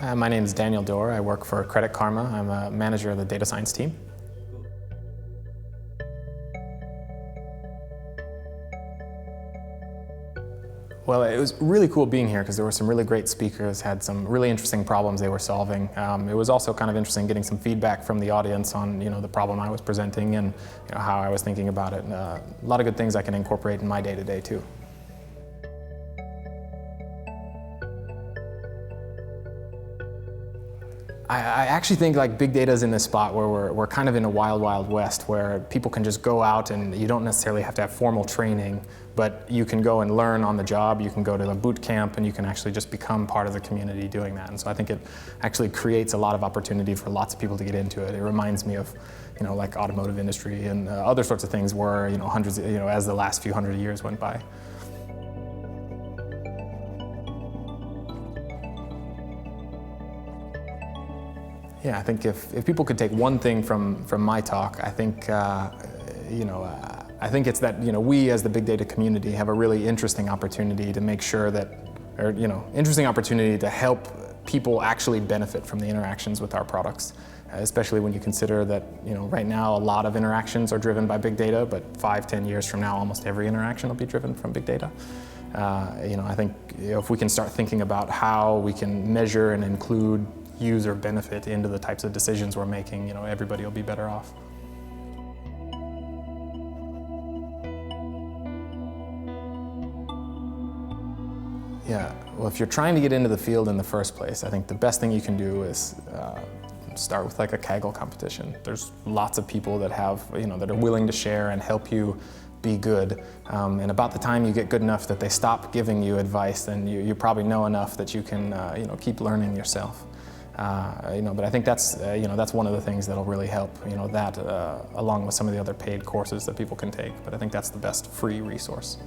My name is Daniel Doerr. I work for Credit Karma. I'm a manager of the data science team. Well, it was really cool being here because there were some really great speakers, had some really interesting problems they were solving. It was also kind of interesting getting some feedback from the audience on the problem I was presenting and how I was thinking about it. A lot of good things I can incorporate in my day-to-day too. I actually think big data is in this spot where we're kind of in a wild, wild west where people can just go out and you don't necessarily have to have formal training, but you can go and learn on the job, you can go to a boot camp, and you can actually just become part of the community doing that. And so I think it actually creates a lot of opportunity for lots of people to get into it. It reminds me of like automotive industry and other sorts of things where hundreds, as the last few hundred years went by. Yeah, I think if people could take one thing from my talk, I think I think it's that we as the big data community have a really interesting opportunity to make sure that, interesting opportunity to help people actually benefit from the interactions with our products, especially when you consider that right now a lot of interactions are driven by big data, but 5-10 years from now almost every interaction will be driven from big data. I think if we can start thinking about how we can measure and include user benefit into the types of decisions we're making, everybody will be better off. Yeah, well, if you're trying to get into the field in the first place, I think the best thing you can do is start with a Kaggle competition. There's lots of people that have, that are willing to share and help you be good. And about the time you get good enough that they stop giving you advice, then you probably know enough that you can, keep learning yourself. But I think that's one of the things that'll really help. Along with some of the other paid courses that people can take. But I think that's the best free resource.